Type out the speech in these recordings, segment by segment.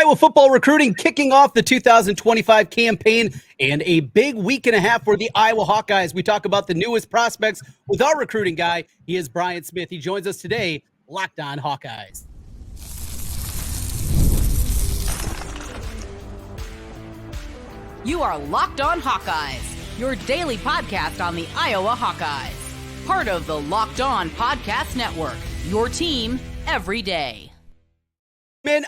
Iowa football recruiting kicking off the 2025 campaign and a big week and a half for the Iowa Hawkeyes. We talk about the newest prospects with our recruiting guy. He is Brian Smith. He joins us today, Locked On Hawkeyes. You are Locked On Hawkeyes, your daily podcast on the Iowa Hawkeyes. Part of the Locked On Podcast Network, your team every day.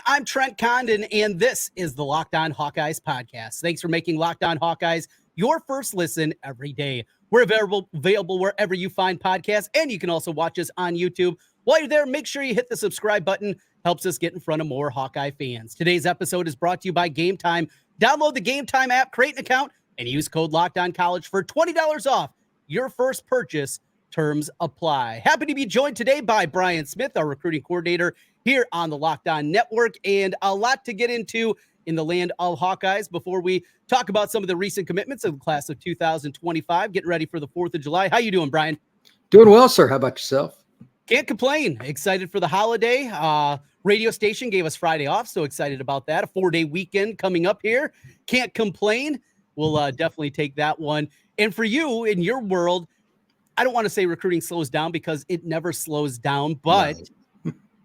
I'm Trent Condon, and this is the Locked On Hawkeyes podcast. Thanks for making Locked On Hawkeyes your first listen every day. We're available wherever you find podcasts, and you can also watch us on YouTube. While you're there, make sure you hit the subscribe button. Helps us get in front of more Hawkeye fans. Today's episode is brought to you by Gametime. Download the Gametime app, create an account, and use code LOCKEDONCollege for $20 off your first purchase. Terms apply. Happy to be joined today by Brian Smith, our recruiting coordinator here on the Locked On Network, and a lot to get into in the land of Hawkeyes before we talk about some of the recent commitments of the class of 2025, getting ready for the 4th of July. How you doing, Brian? Doing well, sir. How about yourself? Can't complain. Excited for the holiday. Radio station gave us Friday off, so excited about that. A 4-day weekend coming up here. Can't complain. We'll definitely take that one. And for you, in your world, I don't want to say recruiting slows down because it never slows down, but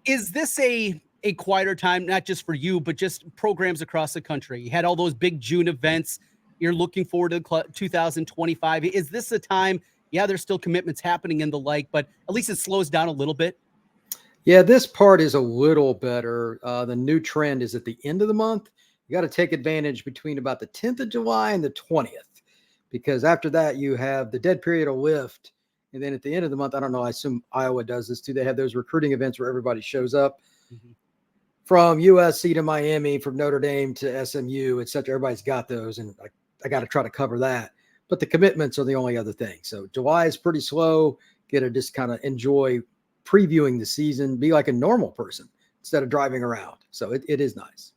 is this a quieter time, not just for you, but just programs across the country? You had all those big June events. You're looking forward to 2025. Is this a time? Yeah, there's still commitments happening and the like, but at least it slows down a little bit. Yeah, this part is a little better. The new trend is at the end of the month. You got to take advantage between about the 10th of July and the 20th, because after that you have the dead period will lift. And then at the end of the month, I don't know, I assume Iowa does this too. They have those recruiting events where everybody shows up from USC to Miami, from Notre Dame to SMU, et cetera. Everybody's got those. And I got to try to cover that. But the commitments are the only other thing. So July is pretty slow. Get to just kind of enjoy previewing the season, be like a normal person instead of driving around. So it is nice.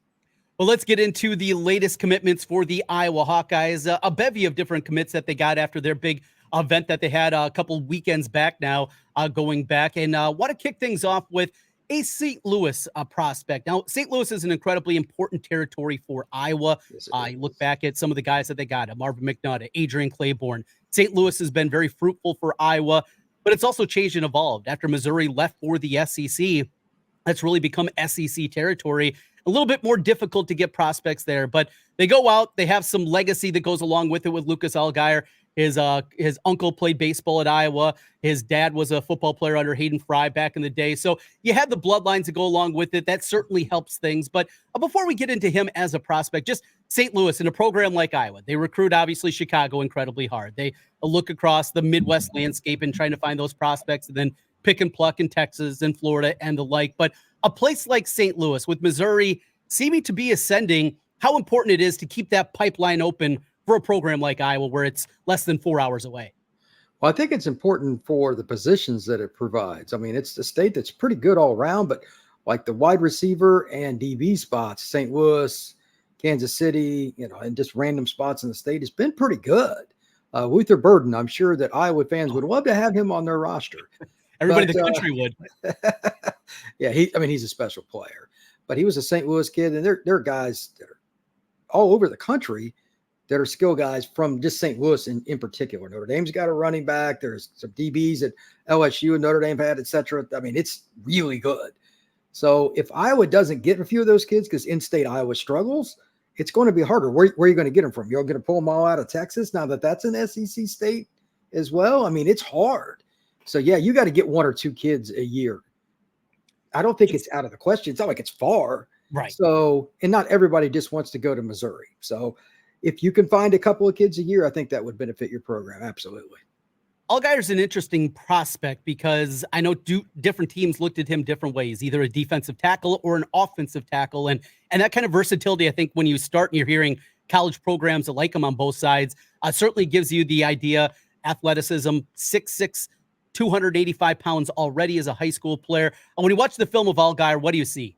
Well, let's get into the latest commitments for the Iowa Hawkeyes. A bevy of different commits that they got after their big event that they had a couple weekends back now, going back. And want to kick things off with a St. Louis prospect. Now, St. Louis is an incredibly important territory for Iowa. Yes, you look back at some of the guys that they got, Marvin McNutt, Adrian Claiborne. St. Louis has been very fruitful for Iowa, but it's also changed and evolved. After Missouri left for the SEC, that's really become SEC territory. A little bit more difficult to get prospects there, but they go out. They have some legacy that goes along with it with Lucas Allgeyer. His uncle played baseball at Iowa. His dad was a football player under Hayden Fry back in the day. So you had the bloodlines to go along with it. That certainly helps things. But before we get into him as a prospect, just St. Louis in a program like Iowa, they recruit obviously Chicago incredibly hard. They look across the Midwest landscape and trying to find those prospects and then pick and pluck in Texas and Florida and the like. But a place like St. Louis with Missouri seeming to be ascending, how important it is to keep that pipeline open for a program like Iowa where it's less than 4 hours away. Well, I think it's important for the positions that it provides. I mean, it's a state that's pretty good all around, but like the wide receiver and DB spots, St. Louis, Kansas City, and just random spots in the state has been pretty good. Luther Burden, I'm sure that Iowa fans would love to have him on their roster. Everybody in the country would. Yeah, he's a special player, but he was a St. Louis kid, and there are guys that are all over the country that are skill guys from just St. Louis in particular. Notre Dame's got a running back. There's some DBs at LSU and Notre Dame had, et cetera. I mean, it's really good. So if Iowa doesn't get a few of those kids because in-state Iowa struggles, it's going to be harder. Where are you going to get them from? You're going to pull them all out of Texas now that that's an SEC state as well? I mean, it's hard. So, yeah, you got to get one or two kids a year. I don't think it's out of the question. It's not like it's far. Right. So, and not everybody just wants to go to Missouri. So, if you can find a couple of kids a year, I think that would benefit your program. Absolutely. Allgeier's an interesting prospect because I know different teams looked at him different ways, either a defensive tackle or an offensive tackle. And that kind of versatility, I think when you start and you're hearing college programs that like him on both sides, certainly gives you the idea, athleticism, 6'6", 285 pounds already as a high school player. And when you watch the film of Allgeier, what do you see?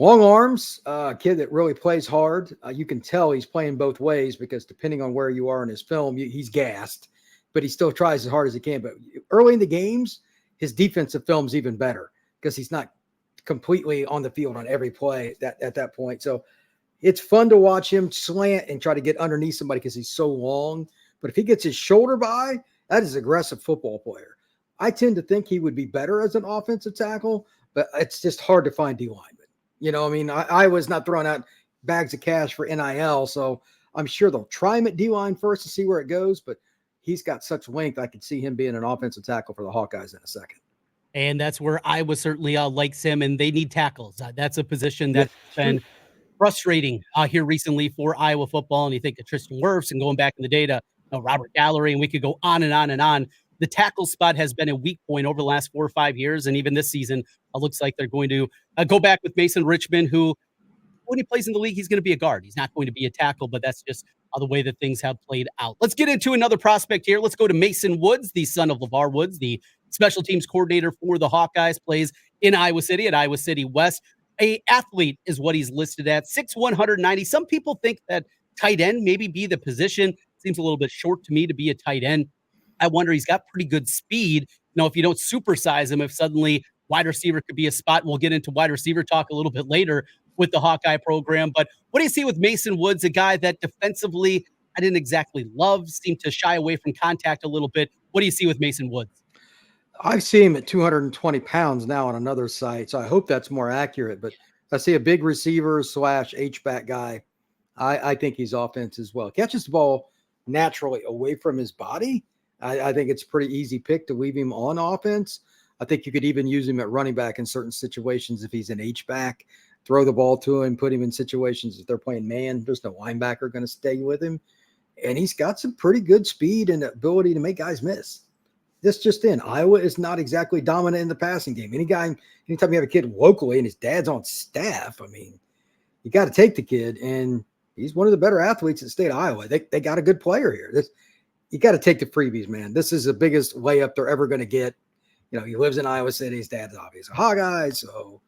Long arms, a kid that really plays hard. You can tell he's playing both ways because depending on where you are in his film, he's gassed, but he still tries as hard as he can. But early in the games, his defensive film's even better because he's not completely on the field on every play at that point. So it's fun to watch him slant and try to get underneath somebody because he's so long. But if he gets his shoulder by, that is an aggressive football player. I tend to think he would be better as an offensive tackle, but it's just hard to find D linemen. You know, I mean, I was not throwing out bags of cash for NIL, so I'm sure they'll try him at D line first to see where it goes. But he's got such length, I could see him being an offensive tackle for the Hawkeyes in a second. And that's where Iowa certainly likes him, and they need tackles. That's a position that's been frustrating here recently for Iowa football. And you think of Tristan Wirfs and going back in the day to Robert Gallery, and we could go on and on and on. The tackle spot has been a weak point over the last 4 or 5 years, and even this season, it looks like they're going to go back with Mason Richmond, who, when he plays in the league, he's going to be a guard. He's not going to be a tackle, but that's just the way that things have played out. Let's get into another prospect here. Let's go to Mason Woods, the son of LeVar Woods, the special teams coordinator for the Hawkeyes, plays in Iowa City at Iowa City West. A athlete is what he's listed at, 6'1", 190. Some people think that tight end maybe be the position. Seems a little bit short to me to be a tight end. I wonder, he's got pretty good speed. You know, if you don't supersize him, if suddenly wide receiver could be a spot. We'll get into wide receiver talk a little bit later with the Hawkeye program. But what do you see with Mason Woods, a guy that defensively I didn't exactly love, seemed to shy away from contact a little bit? What do you see with Mason Woods? I see him at 220 pounds now on another site, so I hope that's more accurate. But I see a big receiver / H-back guy. I think he's offense as well. Catches the ball naturally away from his body. I think it's a pretty easy pick to leave him on offense. I think you could even use him at running back in certain situations if he's an H-back. Throw the ball to him, put him in situations if they're playing man. There's no linebacker going to stay with him. And he's got some pretty good speed and ability to make guys miss. This just in, Iowa is not exactly dominant in the passing game. Anytime you have a kid locally and his dad's on staff, I mean, you got to take the kid, and he's one of the better athletes in the state of Iowa. They got a good player here. You got to take the freebies, man. This is the biggest layup they're ever going to get. You know, he lives in Iowa City. His dad's obviously a Hawkeye, so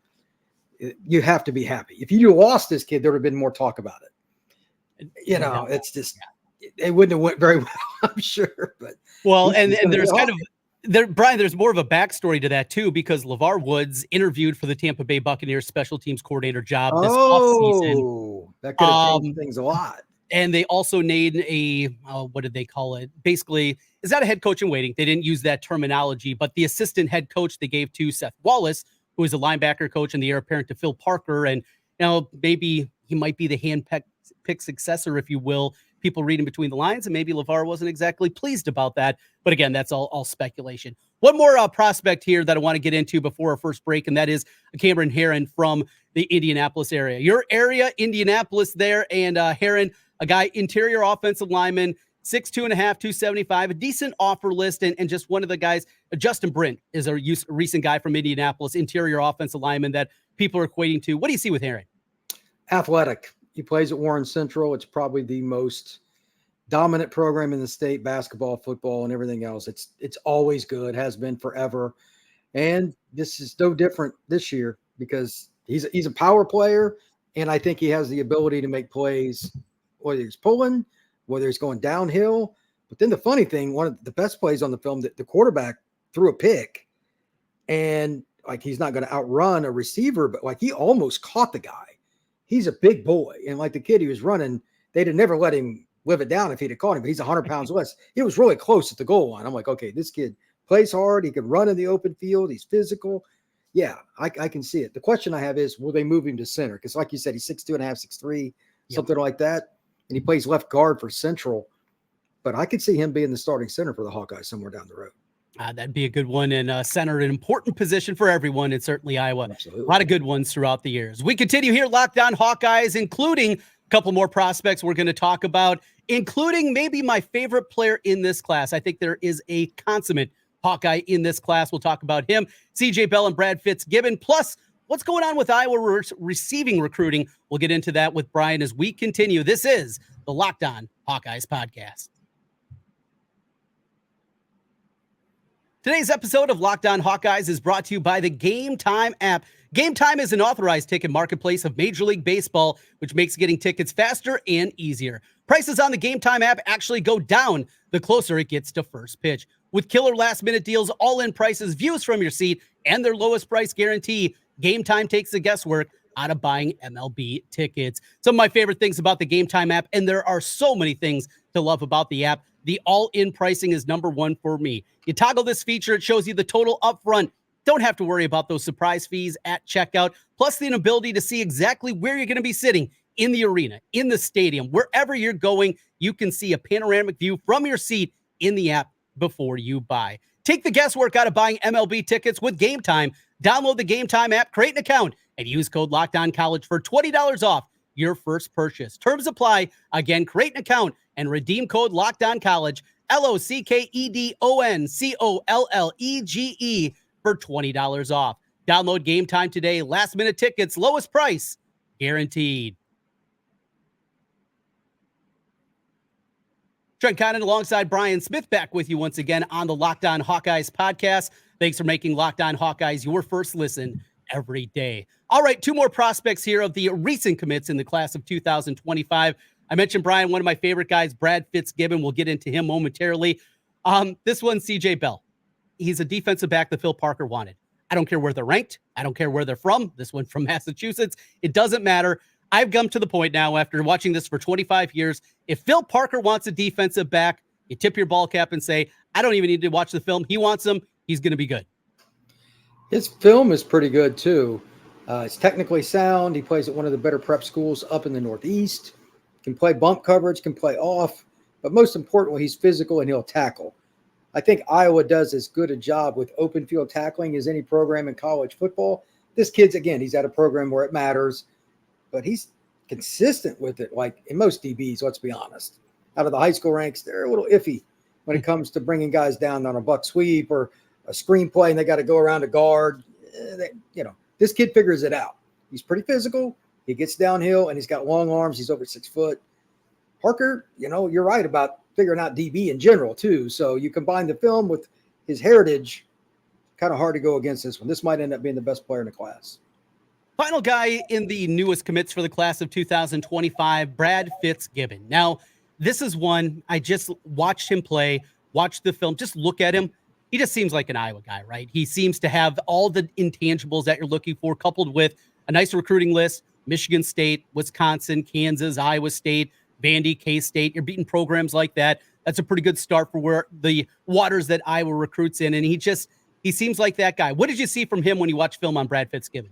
you have to be happy. If you lost this kid, there would have been more talk about it. You know, it's just it wouldn't have went very well, I'm sure. But and there's kind of there, Brian. There's more of a backstory to that too, because LeVar Woods interviewed for the Tampa Bay Buccaneers special teams coordinator job this offseason. That could have changed things a lot. And they also named a, what did they call it? Basically, is that a head coach in waiting? They didn't use that terminology, but the assistant head coach they gave to Seth Wallace, who is a linebacker coach and the heir apparent to Phil Parker. And, you know, maybe he might be the hand-picked successor, if you will. People reading between the lines, and maybe LeVar wasn't exactly pleased about that. But again, that's all speculation. One more prospect here that I want to get into before our first break, and that is Cameron Herron from the Indianapolis area. Your area, Indianapolis there, and Herron, a guy, interior offensive lineman, 6'2.5", 275, a decent offer list, and just one of the guys. Justin Brent is a recent guy from Indianapolis, interior offensive lineman that people are equating to. What do you see with Herron? Athletic. He plays at Warren Central. It's probably the most dominant program in the state, basketball, football, and everything else. It's always good, has been forever. And this is no different this year because he's a power player, and I think he has the ability to make plays, whether he's pulling, whether he's going downhill. But then the funny thing, one of the best plays on the film, that the quarterback threw a pick, and like he's not going to outrun a receiver, but like he almost caught the guy. He's a big boy. And like the kid he was running, they'd have never let him live it down if he'd have caught him, but he's 100 pounds less. He was really close at the goal line. I'm like, okay, this kid plays hard. He can run in the open field. He's physical. Yeah, I can see it. The question I have is, will they move him to center? Because like you said, he's 6'2.5", 6'3", something like that. And he plays left guard for Central. But I could see him being the starting center for the Hawkeyes somewhere down the road. That'd be a good one. And center, an important position for everyone, and certainly Iowa. Absolutely. A lot of good ones throughout the years. We continue here, Locked On Hawkeyes, including a couple more prospects we're going to talk about, including maybe my favorite player in this class. I think there is a consummate Hawkeye in this class. We'll talk about him, CJ Bell and Brad Fitzgibbon, plus what's going on with Iowa receiving recruiting. We'll get into that with Brian as we continue. This is the Locked On Hawkeyes podcast. Today's episode of Locked On Hawkeyes is brought to you by the Gametime app. Gametime is an authorized ticket marketplace of Major League Baseball, which makes getting tickets faster and easier. Prices on the Gametime app actually go down the closer it gets to first pitch. With killer last-minute deals, all-in prices, views from your seat, and their lowest price guarantee, Gametime takes the guesswork out of buying MLB tickets. Some of my favorite things about the Gametime app, and there are so many things to love about the app, the all-in pricing is number one for me. You toggle this feature, it shows you the total upfront. Don't have to worry about those surprise fees at checkout, plus the ability to see exactly where you're going to be sitting in the arena, in the stadium, wherever you're going. You can see a panoramic view from your seat in the app before you buy. Take the guesswork out of buying MLB tickets with Gametime. Download the Gametime app, create an account, and use code LOCKEDONCollege for $20 off your first purchase. Terms apply. Again, create an account and redeem code LOCKEDONCollege, LOCKEDONCOLLEGE for $20 off. Download Gametime today. Last minute tickets, lowest price guaranteed. Trent Condon alongside Brian Smith back with you once again on the Locked On Hawkeyes podcast. Thanks for making Locked On Hawkeyes your first listen every day. All right, two more prospects here of the recent commits in the class of 2025. I mentioned, Brian, one of my favorite guys, Brad Fitzgibbon. We'll get into him momentarily. This one's CJ Bell. He's a defensive back that Phil Parker wanted. I don't care where they're ranked. I don't care where they're from. This one from Massachusetts. It doesn't matter. I've come to the point now after watching this for 25 years. If Phil Parker wants a defensive back, you tip your ball cap and say, I don't even need to watch the film. He wants him. He's going to be good. His film is pretty good, too. It's technically sound. He plays at one of the better prep schools up in the Northeast. Can play bump coverage, can play off. But most importantly, he's physical and he'll tackle. I think Iowa does as good a job with open field tackling as any program in college football. This kid's, again, he's at a program where it matters, but he's consistent with it. Like in most DBs, let's be honest. Out of the high school ranks, they're a little iffy when it comes to bringing guys down on a buck sweep or a screenplay and they got to go around a guard. This kid figures it out. He's pretty physical. He gets downhill and he's got long arms. He's over 6 foot. Parker, you're right about figuring out DB in general too. So you combine the film with his heritage, kind of hard to go against this one. This might end up being the best player in the class. Final guy in the newest commits for the class of 2025, Brad Fitzgibbon. Now, this is one I just watched him play, watched the film, just look at him. He just seems like an Iowa guy, right? He seems to have all the intangibles that you're looking for, coupled with a nice recruiting list, Michigan State, Wisconsin, Kansas, Iowa State, Vandy, K-State. You're beating programs like that. That's a pretty good start for where the waters that Iowa recruits in. And he seems like that guy. What did you see from him when you watched film on Brad Fitzgibbon?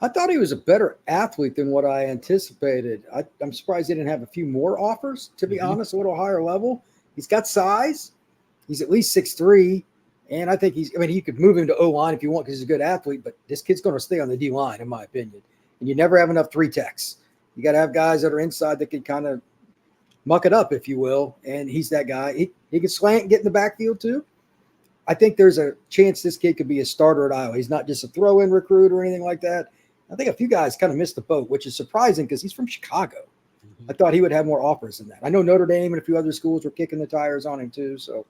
I thought he was a better athlete than what I anticipated. I'm surprised he didn't have a few more offers, to be honest, a little higher level. He's got size. He's at least 6'3". And I think you could move him to O-line if you want because he's a good athlete, but this kid's going to stay on the D-line, in my opinion. And you never have enough 3-techs. You got to have guys that are inside that can kind of muck it up, if you will. And he's that guy. He can slant and get in the backfield too. I think there's a chance this kid could be a starter at Iowa. He's not just a throw-in recruit or anything like that. I think a few guys kind of missed the boat, which is surprising because he's from Chicago. I thought he would have more offers than that. I know Notre Dame and a few other schools were kicking the tires on him too. So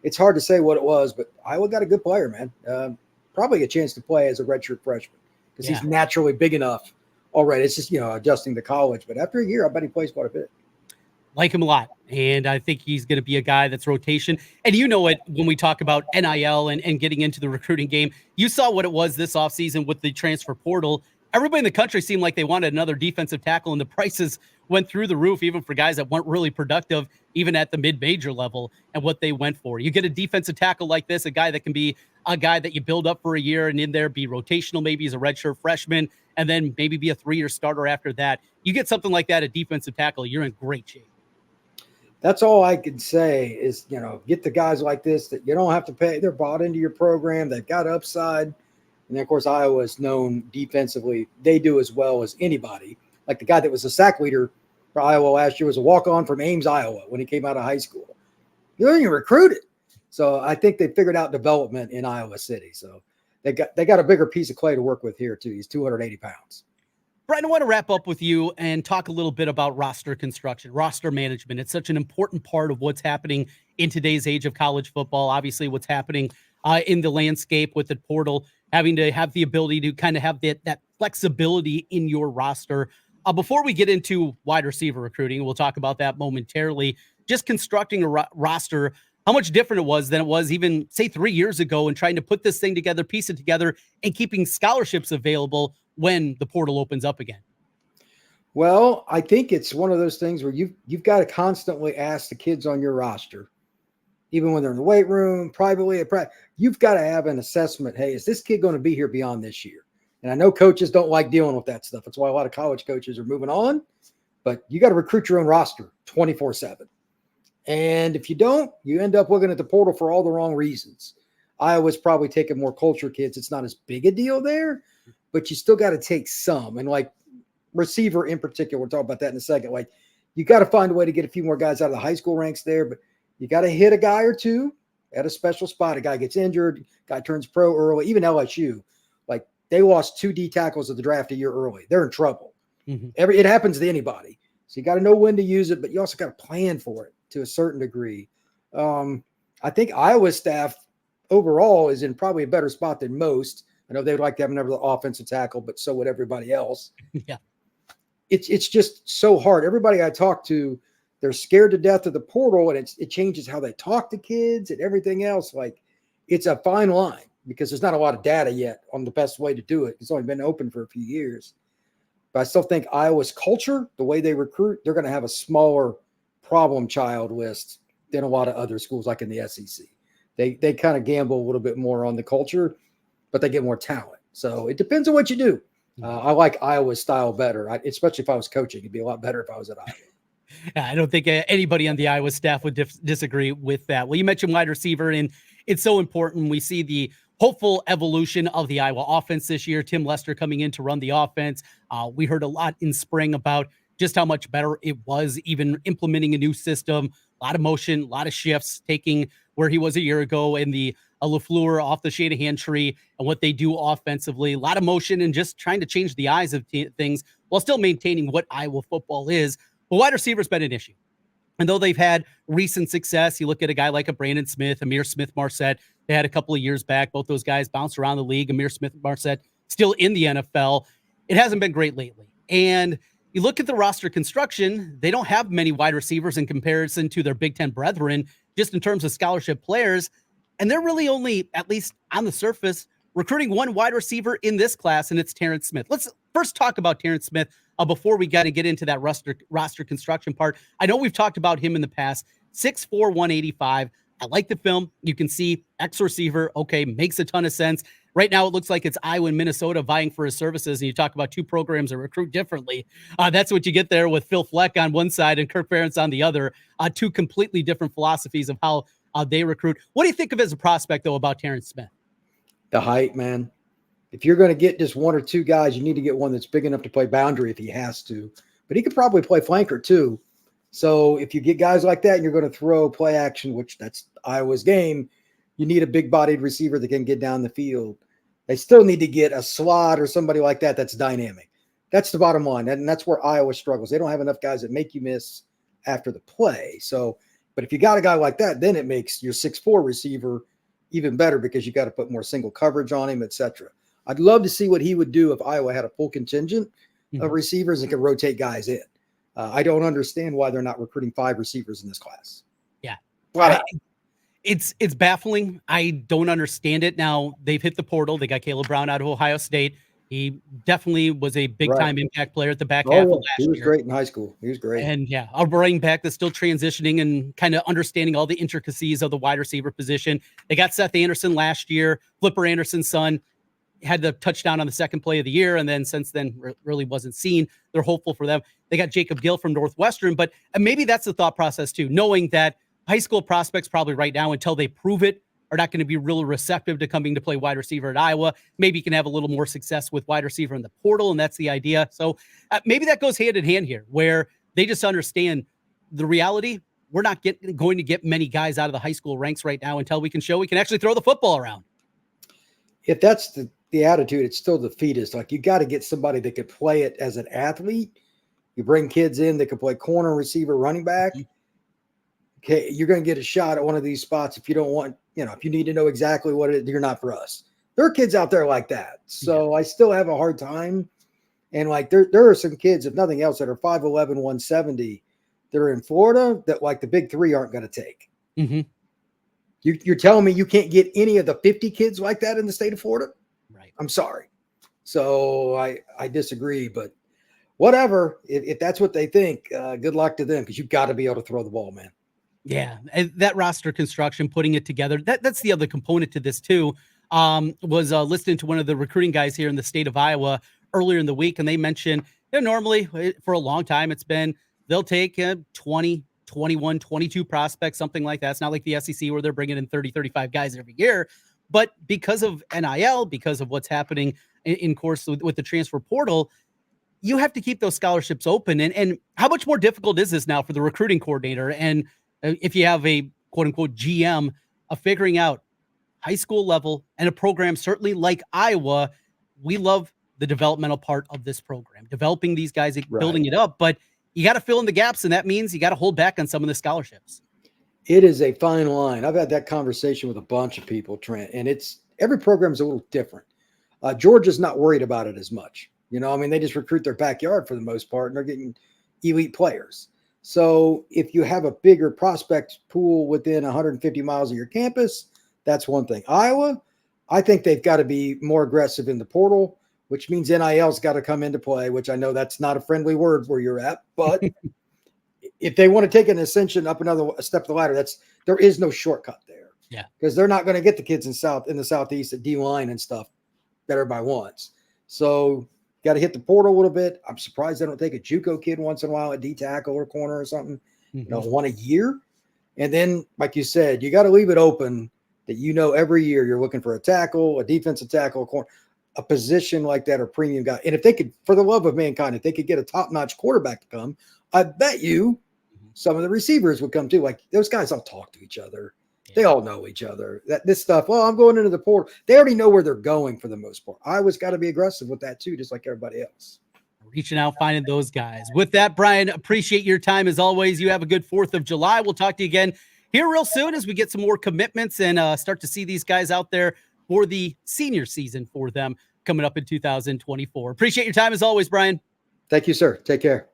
it's hard to say what it was, but Iowa got a good player, man. Probably a chance to play as a redshirt freshman because he's naturally big enough already. It's just, adjusting to college. But after a year, I bet he plays quite a bit. Like him a lot. And I think he's going to be a guy that's rotation. And you know it when we talk about NIL and getting into the recruiting game. You saw what it was this offseason with the transfer portal. Everybody in the country seemed like they wanted another defensive tackle, and the prices went through the roof, even for guys that weren't really productive, even at the mid-major level, and what they went for. You get a defensive tackle like this, a guy that can be a guy that you build up for a year and in there be rotational, maybe as a redshirt freshman, and then maybe be a 3-year starter after that. You get something like that, a defensive tackle, you're in great shape. That's all I can say is, get the guys like this that you don't have to pay. They're bought into your program. They've got upside. And then, of course, Iowa is known defensively. They do as well as anybody. Like the guy that was the sack leader for Iowa last year was a walk-on from Ames, Iowa, when he came out of high school. He wasn't even recruited. So I think they figured out development in Iowa City. So they got a bigger piece of clay to work with here, too. He's 280 pounds. Brian, I want to wrap up with you and talk a little bit about roster construction, roster management. It's such an important part of what's happening in today's age of college football. Obviously, what's happening in the landscape with the portal, having to have the ability to kind of have that flexibility in your roster. Before we get into wide receiver recruiting, we'll talk about that momentarily. Just constructing a roster, how much different it was than it was even, say, 3 years ago, and trying to put this thing together, piece it together, and keeping scholarships available when the portal opens up again? Well, I think it's one of those things where you've got to constantly ask the kids on your roster, even when they're in the weight room, privately, you've got to have an assessment. Hey, is this kid going to be here beyond this year? And I know coaches don't like dealing with that stuff. That's why a lot of college coaches are moving on. But you got to recruit your own roster 24/7. And if you don't, you end up looking at the portal for all the wrong reasons. Iowa's probably taking more culture kids. It's not as big a deal there, but you still got to take some. And like receiver in particular, we'll talk about that in a second. Like you got to find a way to get a few more guys out of the high school ranks there, but you got to hit a guy or two at a special spot. A guy gets injured, guy turns pro early. Even LSU, like they lost 2 D tackles of the draft a year early. They're in trouble. Mm-hmm. It happens to anybody. So you got to know when to use it, but you also got to plan for it to a certain degree. I think Iowa's staff overall is in probably a better spot than most. I know they would like to have another offensive tackle, but so would everybody else. Yeah. It's just so hard. Everybody I talk to, they're scared to death of the portal, and it changes how they talk to kids and everything else. Like it's a fine line because there's not a lot of data yet on the best way to do it. It's only been open for a few years. But I still think Iowa's culture, the way they recruit, they're going to have a smaller problem child list than a lot of other schools like in the SEC. They kind of gamble a little bit more on the culture, but they get more talent. So it depends on what you do. I like Iowa's style better, especially if I was coaching. It'd be a lot better if I was at Iowa. I don't think anybody on the Iowa staff would disagree with that. Well, you mentioned wide receiver, and it's so important. We see the hopeful evolution of the Iowa offense this year. Tim Lester coming in to run the offense. We heard a lot in spring about just how much better it was, even implementing a new system, a lot of motion, a lot of shifts, taking where he was a year ago in the LaFleur off the Shanahan tree and what they do offensively, a lot of motion and just trying to change the eyes of things while still maintaining what Iowa football is. But wide receiver's been an issue. And though they've had recent success, you look at a guy like a Brandon Smith, Amir Smith-Marset, they had a couple of years back. Both those guys bounced around the league. Amir Smith-Marset still in the NFL. It hasn't been great lately. And you look at the roster construction, they don't have many wide receivers in comparison to their Big Ten brethren, just in terms of scholarship players. And they're really only, at least on the surface, recruiting one wide receiver in this class, and it's Terrance Smith. Let's first talk about Terrance Smith before we got to get into that roster construction part. I know we've talked about him in the past, 6'4", 185. I like the film. You can see ex-receiver, okay, makes a ton of sense. Right now, it looks like it's Iowa and Minnesota vying for his services, and you talk about two programs that recruit differently. That's what you get there with Phil Fleck on one side and Kirk Ferentz on the other. Two completely different philosophies of how they recruit. What do you think of as a prospect, though, about Terrance Smith? The height, man. If you're going to get just one or two guys, you need to get one that's big enough to play boundary if he has to. But he could probably play flanker, too. So if you get guys like that and you're going to throw play action, which that's Iowa's game, you need a big-bodied receiver that can get down the field. They still need to get a slot or somebody like that that's dynamic. That's the bottom line, and that's where Iowa struggles. They don't have enough guys that make you miss after the play. So, but if you got a guy like that, then it makes your 6'4" receiver even better because you got to put more single coverage on him, etc. I'd love to see what he would do if Iowa had a full contingent of receivers and could rotate guys in. I don't understand why they're not recruiting 5 receivers in this class. Yeah. Wow. It's baffling. I don't understand it. Now, they've hit the portal. They got Caleb Brown out of Ohio State. He definitely was a big-time impact player at the back half of last year. He was great in high school. He was great. And, yeah, a running back that's still transitioning and kind of understanding all the intricacies of the wide receiver position. They got Seth Anderson last year. Flipper Anderson's son had the touchdown on the second play of the year, and then since then really wasn't seen. They're hopeful for them. They got Jacob Gill from Northwestern, but maybe that's the thought process, too, knowing that high school prospects probably right now, until they prove it, are not going to be really receptive to coming to play wide receiver at Iowa. Maybe you can have a little more success with wide receiver in the portal, and that's the idea. So maybe that goes hand in hand here, where they just understand the reality. We're not going to get many guys out of the high school ranks right now until we can show we can actually throw the football around. If that's the attitude, it's still defeatist. Like, you got to get somebody that could play it as an athlete. You bring kids in that can play corner, receiver, running back. Okay, you're going to get a shot at one of these spots. If you don't want, if you need to know exactly what it is, you're not for us. There are kids out there like that. So I still have a hard time. And like, there are some kids, if nothing else, that are 5'11", 170 that are in Florida that like the big three aren't going to take. You're telling me you can't get any of the 50 kids like that in the state of Florida? Right. I'm sorry. So I disagree, but whatever. If that's what they think, good luck to them, because you've got to be able to throw the ball, man. Yeah, and that roster construction, putting it together, that's the other component to this too. Was listening to one of the recruiting guys here in the state of Iowa earlier in the week, and they mentioned, normally for a long time it's been they'll take 20, 21, 22 prospects, something like that. It's not like the SEC where they're bringing in 30, 35 guys every year. But because of NIL, because of what's happening in course with the transfer portal, you have to keep those scholarships open. And how much more difficult is this now for the recruiting coordinator? And if you have a quote unquote GM of figuring out high school level and a program certainly like Iowa, we love the developmental part of this program, developing these guys, building it up, but you got to fill in the gaps. And that means you got to hold back on some of the scholarships. It is a fine line. I've had that conversation with a bunch of people, Trent, and every program is a little different. Georgia's not worried about it as much. They just recruit their backyard for the most part, and they're getting elite players. So if you have a bigger prospect pool within 150 miles of your campus, that's one thing. Iowa, I think they've got to be more aggressive in the portal, which means NIL's got to come into play, which I know that's not a friendly word where you're at, but if they want to take an ascension up a step of the ladder, there is no shortcut there. Yeah. Because they're not going to get the kids in the Southeast at D-line and stuff that everybody wants. So got to hit the portal a little bit. I'm surprised they don't take a JUCO kid once in a while at D-tackle or corner or something, one a year. And then, like you said, you got to leave it open that every year you're looking for a tackle, a defensive tackle, a corner, a position like that, or premium guy. And if they could, for the love of mankind, if they could get a top-notch quarterback to come, I bet you some of the receivers would come too. Like those guys all talk to each other. They all know each other. This stuff, I'm going into the portal. They already know where they're going for the most part. Iowa's got to be aggressive with that too, just like everybody else. Reaching out, finding those guys. With that, Brian, appreciate your time as always. You have a good 4th of July. We'll talk to you again here real soon as we get some more commitments and start to see these guys out there for the senior season for them coming up in 2024. Appreciate your time as always, Brian. Thank you, sir. Take care.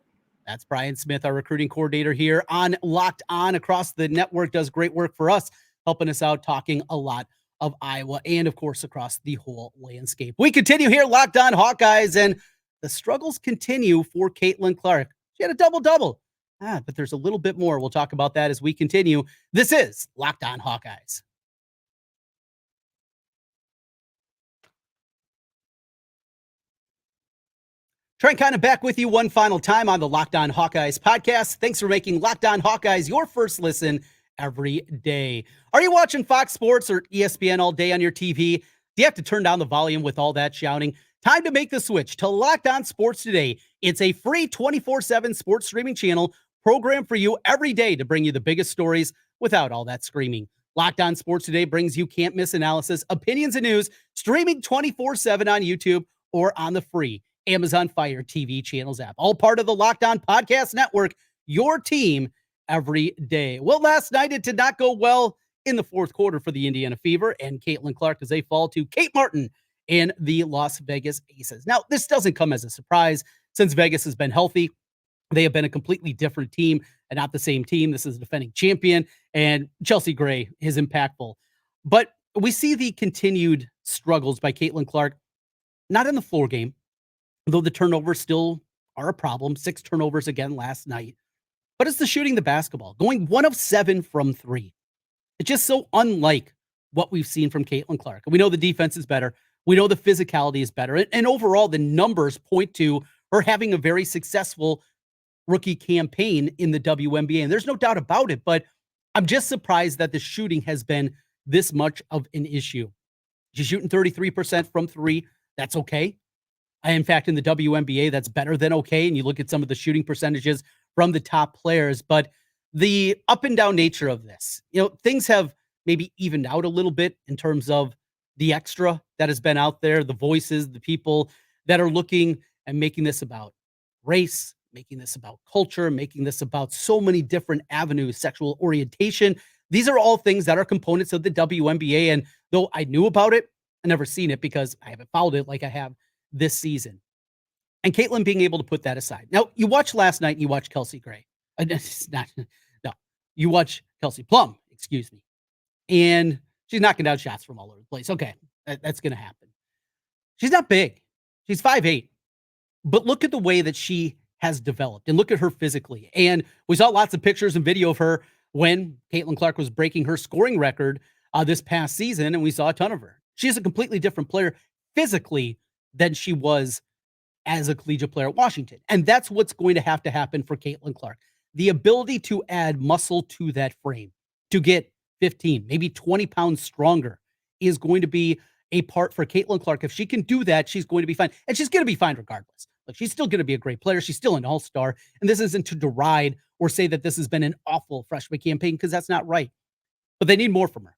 That's Brian Smith, our recruiting coordinator here on Locked On across the network, does great work for us, helping us out, talking a lot of Iowa and, of course, across the whole landscape. We continue here, Locked On Hawkeyes, and the struggles continue for Caitlin Clark. She had a double-double, but there's a little bit more. We'll talk about that as we continue. This is Locked On Hawkeyes. Trent Condon back with you one final time on the Locked On Hawkeyes podcast. Thanks for making Locked On Hawkeyes your first listen every day. Are you watching Fox Sports or ESPN all day on your TV? Do you have to turn down the volume with all that shouting? Time to make the switch to Locked On Sports Today. It's a free 24/7 sports streaming channel programmed for you every day to bring you the biggest stories without all that screaming. Locked On Sports Today brings you can't miss analysis, opinions, and news streaming 24/7 on YouTube or on the free Amazon Fire TV channels app. All part of the Locked On Podcast Network, your team every day. Well, last night it did not go well in the 4th quarter for the Indiana Fever and Caitlin Clark as they fall to Kate Martin and the Las Vegas Aces. Now, this doesn't come as a surprise since Vegas has been healthy. They have been a completely different team and not the same team. This is a defending champion, and Chelsea Gray is impactful. But we see the continued struggles by Caitlin Clark, not in the floor game, though the turnovers still are a problem. 6 turnovers again last night. But it's the shooting the basketball, going 1 of 7 from 3. It's just so unlike what we've seen from Caitlin Clark. We know the defense is better. We know the physicality is better. And overall, the numbers point to her having a very successful rookie campaign in the WNBA. And there's no doubt about it. But I'm just surprised that the shooting has been this much of an issue. She's shooting 33% from 3. That's okay. In fact, in the WNBA, that's better than okay. And you look at some of the shooting percentages from the top players, but the up and down nature of this, things have maybe evened out a little bit in terms of the extra that has been out there, the voices, the people that are looking and making this about race, making this about culture, making this about so many different avenues, sexual orientation. These are all things that are components of the WNBA. And though I knew about it, I never seen it because I haven't followed it like I have this season. And Caitlin being able to put that aside. Now, you watch last night and you watch Kelsey Gray. You watch Kelsey Plum, excuse me. and she's knocking down shots from all over the place. Okay, that's going to happen. She's not big. She's 5'8". But look at the way that she has developed and look at her physically. And we saw lots of pictures and video of her when Caitlin Clark was breaking her scoring record this past season, and we saw a ton of her. She is a completely different player physically than she was as a collegiate player at Washington. And that's what's going to happen for Caitlin Clark. The ability to add muscle to that frame, to get 15, maybe 20 pounds stronger is going to be a part for Caitlin Clark. If she can do that, she's going to be fine. And she's going to be fine regardless. Like, she's still going to be a great player. She's still an all-star. And this isn't to deride or say that this has been an awful freshman campaign, because that's not right. But they need more from her.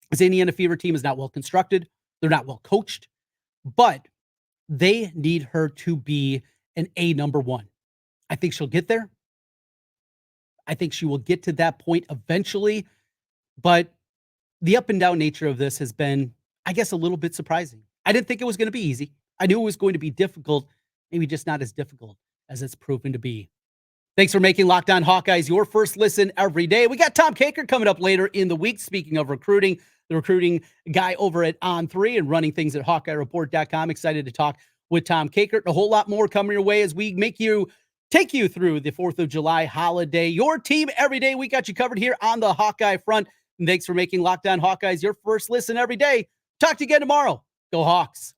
This Indiana Fever team is not well constructed. They're not well coached. But they need her to be an A number one. I think she'll get there. I think she will get to that point eventually. But the up and down nature of this has been, I guess, a little bit surprising. I didn't think it was going to be easy. I knew it was going to be difficult, maybe just not as difficult as it's proven to be. Thanks for making Locked On Hawkeyes your first listen every day. We got Tom Kakert coming up later in the week. Speaking of recruiting, the recruiting guy over at On3 and running things at HawkeyeReport.com. Excited to talk with Tom Kakert. A whole lot more coming your way as we take you through the 4th of July holiday. Your team every day. We got you covered here on the Hawkeye front. And thanks for making Locked On Hawkeyes your first listen every day. Talk to you again tomorrow. Go Hawks.